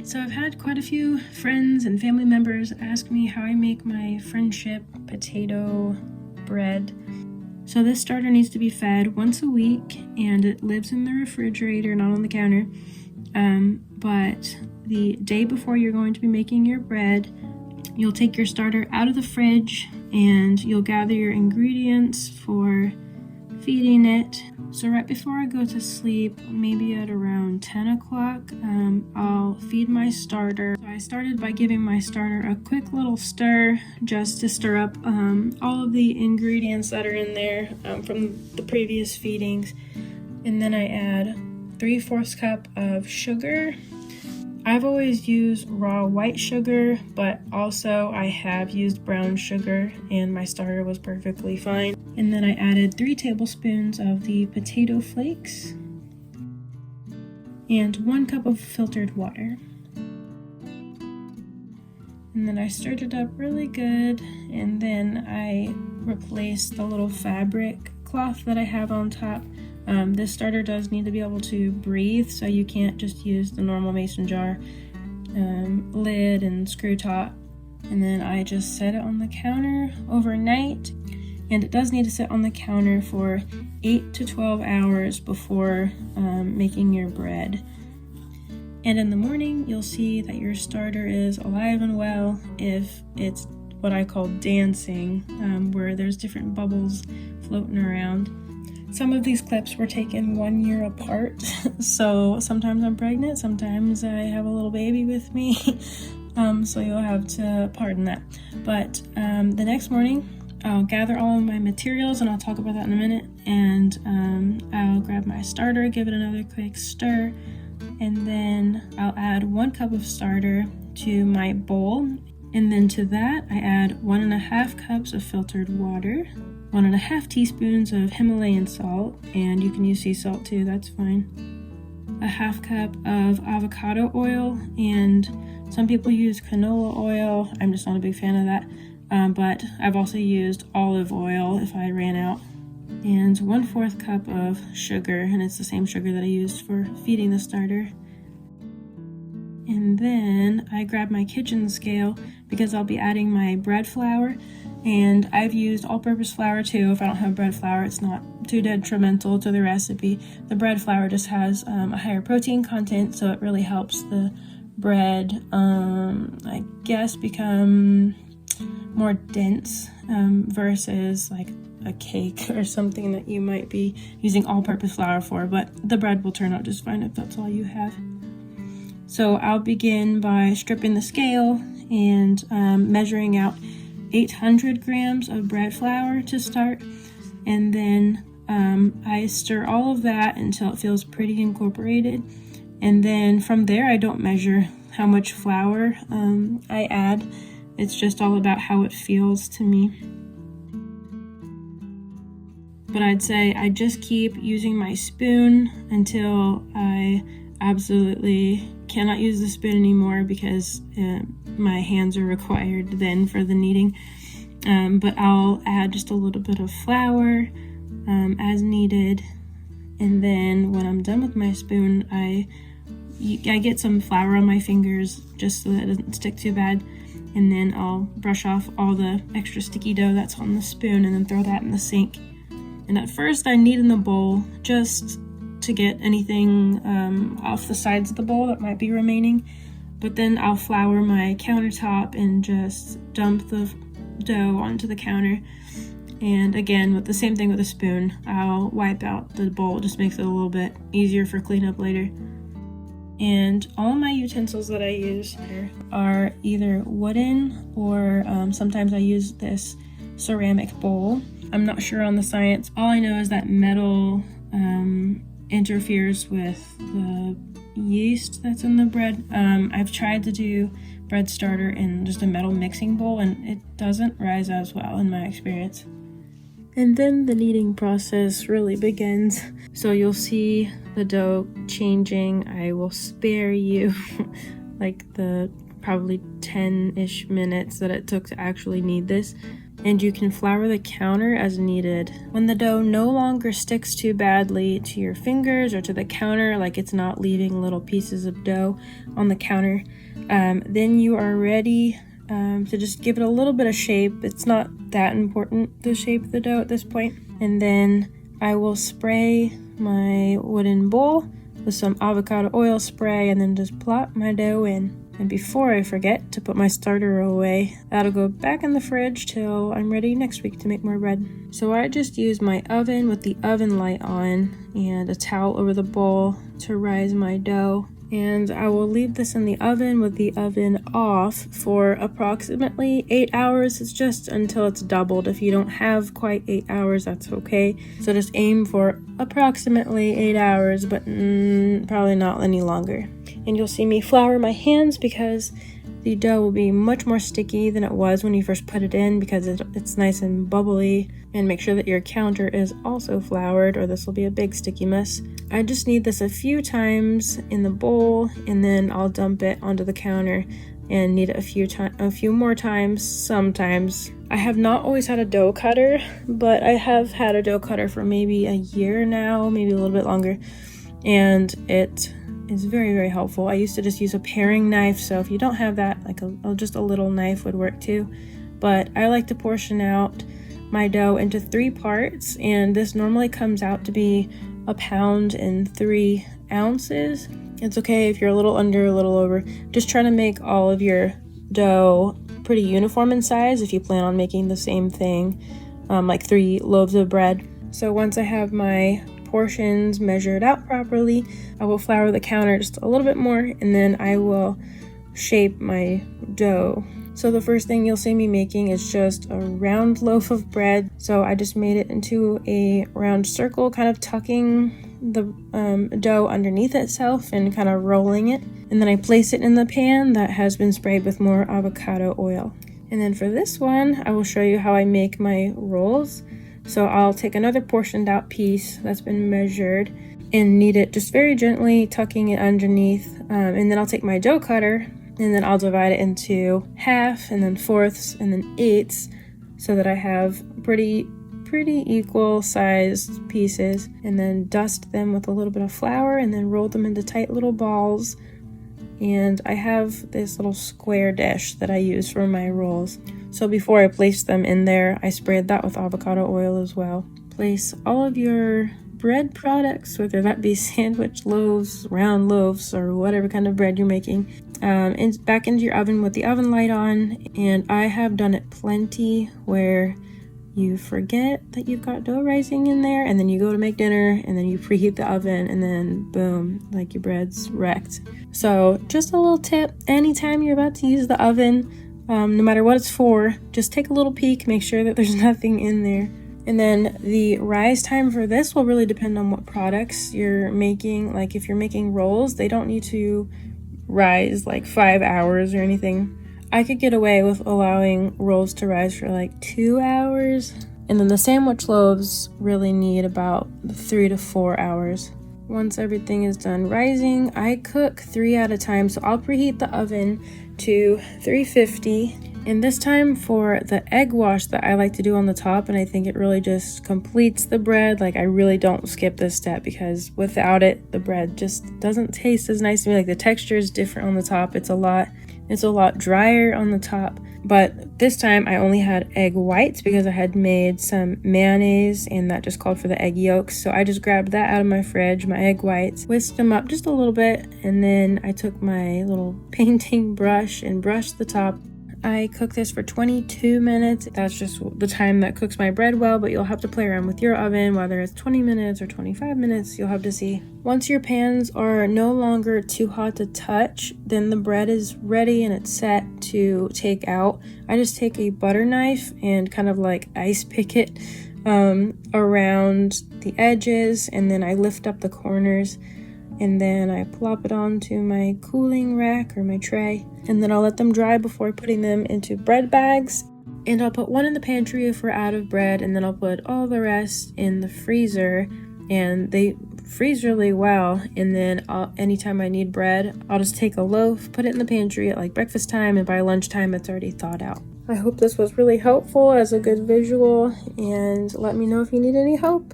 Alright, so I've had quite a few friends and family members ask me how I make my friendship potato bread. So this starter needs to be fed once a week, and it lives in the refrigerator, not on the counter. But the day before you're going to be making your bread, you'll take your starter out of the fridge and you'll gather your ingredients for feeding it. So right before I go to sleep, maybe at around 10 o'clock, I'll feed my starter. So I started by giving my starter a quick little stir just to stir up all of the ingredients that are in there from the previous feedings. And then I add 3/4 cup of sugar. I've always used raw white sugar, but also I have used brown sugar, and my starter was perfectly fine. And then I added 3 tablespoons of the potato flakes and 1 cup of filtered water. And then I stirred it up really good, and then I replaced the little fabric cloth that I have on top. This starter does need to be able to breathe, so you can't just use the normal mason jar lid and screw top. And then I just set it on the counter overnight, and it does need to sit on the counter for 8 to 12 hours before making your bread. And in the morning, you'll see that your starter is alive and well if it's what I call dancing, where there's different bubbles floating around. Some of these clips were taken 1 year apart, so sometimes I'm pregnant, sometimes I have a little baby with me, so you'll have to pardon that. But the next morning, I'll gather all of my materials, and I'll talk about that in a minute, and I'll grab my starter, give it another quick stir, and then I'll add 1 cup of starter to my bowl, and then to that I add 1.5 cups of filtered water, 1.5 teaspoons of Himalayan salt, and you can use sea salt too, that's fine, 1/2 cup of avocado oil, and some people use canola oil. I'm just not a big fan of that, but I've also used olive oil if I ran out, and 1/4 cup of sugar, and it's the same sugar that I used for feeding the starter. And then I grab my kitchen scale because I'll be adding my bread flour, and I've used all-purpose flour too. If I don't have bread flour, it's not too detrimental to the recipe. The bread flour just has a higher protein content, so it really helps the bread, I guess, become more dense versus like a cake or something that you might be using all-purpose flour for, but the bread will turn out just fine if that's all you have. So I'll begin by stripping the scale and measuring out 800 grams of bread flour to start, and then I stir all of that until it feels pretty incorporated, and then from there I don't measure how much flour I add. It's just all about how it feels to me. But I'd say I just keep using my spoon until I absolutely cannot use the spoon anymore, because my hands are required then for the kneading. But I'll add just a little bit of flour as needed, and then when I'm done with my spoon, I get some flour on my fingers just so that it doesn't stick too bad, and then I'll brush off all the extra sticky dough that's on the spoon and then throw that in the sink. And at first I knead in the bowl just to get anything off the sides of the bowl that might be remaining, but then I'll flour my countertop and just dump the dough onto the counter. And again, with the same thing with a spoon, I'll wipe out the bowl. It just makes it a little bit easier for cleanup later. And all my utensils that I use are either wooden or sometimes I use this ceramic bowl. I'm not sure on the science. All I know is that metal interferes with the yeast that's in the bread. I've tried to do bread starter in just a metal mixing bowl, and it doesn't rise as well in my experience. And then the kneading process really begins. So you'll see the dough changing. I will spare you like the probably 10-ish minutes that it took to actually knead this. and you can flour the counter as needed. When the dough no longer sticks too badly to your fingers or to the counter, like it's not leaving little pieces of dough on the counter, then you are ready to just give it a little bit of shape. It's not that important, the shape of the dough at this point. And then I will spray my wooden bowl with some avocado oil spray and then just plop my dough in. And before I forget to put my starter away, that'll go back in the fridge till I'm ready next week to make more bread. So I just use my oven with the oven light on and a towel over the bowl to rise my dough. And I will leave this in the oven with the oven off for approximately 8 hours. It's just until it's doubled. If you don't have quite 8 hours, that's okay. So just aim for approximately 8 hours, but probably not any longer. And you'll see me flour my hands because the dough will be much more sticky than it was when you first put it in, because it's nice and bubbly. And make sure that your counter is also floured, or this will be a big sticky mess. I just knead this a few times in the bowl, and then I'll dump it onto the counter and knead it a few more times sometimes. I have not always had a dough cutter, but I have had a dough cutter for maybe a year now, maybe a little bit longer, and it is very, very helpful. I used to just use a paring knife, so if you don't have that, like just a little knife would work too. But I like to portion out my dough into 3 parts, and this normally comes out to be 1 pound and 3 ounces. It's okay if you're a little under, a little over. Just try to make all of your dough pretty uniform in size if you plan on making the same thing, like 3 loaves of bread. So once I have my portions measured out properly, I will flour the counter just a little bit more, and then I will shape my dough. So the first thing you'll see me making is just a round loaf of bread. So I just made it into a round circle, kind of tucking the dough underneath itself and kind of rolling it. And then I place it in the pan that has been sprayed with more avocado oil. And then for this one, I will show you how I make my rolls. So I'll take another portioned out piece that's been measured and knead it just very gently, tucking it underneath. And then I'll take my dough cutter, and then I'll divide it into half, and then fourths, and then eighths, so that I have pretty equal sized pieces, and then dust them with a little bit of flour, and then roll them into tight little balls. And I have this little square dish that I use for my rolls. So before I place them in there, I sprayed that with avocado oil as well. Place all of your bread products, whether that be sandwich loaves, round loaves, or whatever kind of bread you're making, and back into your oven with the oven light on. And I have done it plenty where you forget that you've got dough rising in there, and then you go to make dinner, and then you preheat the oven, and then boom, like your bread's wrecked. So just a little tip, anytime you're about to use the oven, no matter what it's for, just take a little peek, make sure that there's nothing in there. And then the rise time for this will really depend on what products you're making. Like if you're making rolls, they don't need to rise like 5 hours or anything. I could get away with allowing rolls to rise for like 2 hours. And then the sandwich loaves really need about 3 to 4 hours. Once everything is done rising, I cook 3 at a time. So I'll preheat the oven to 350. And this time for the egg wash that I like to do on the top, and I think it really just completes the bread. Like I really don't skip this step, because without it, the bread just doesn't taste as nice to me. Like the texture is different on the top. It's a lot drier on the top. But this time I only had egg whites because I had made some mayonnaise, and that just called for the egg yolks. So I just grabbed that out of my fridge, my egg whites, whisked them up just a little bit, and then I took my little painting brush and brushed the top. I cook this for 22 minutes. That's just the time that cooks my bread well, but you'll have to play around with your oven, whether it's 20 minutes or 25 minutes, you'll have to see. Once your pans are no longer too hot to touch, then the bread is ready and it's set to take out. I just take a butter knife and kind of like ice pick it around the edges, and then I lift up the corners, and then I plop it onto my cooling rack or my tray, and then I'll let them dry before putting them into bread bags. And I'll put one in the pantry if we're out of bread, and then I'll put all the rest in the freezer, and they freeze really well. And then anytime I need bread, I'll just take a loaf, put it in the pantry at like breakfast time, and by lunchtime it's already thawed out. I hope this was really helpful as a good visual, and let me know if you need any help.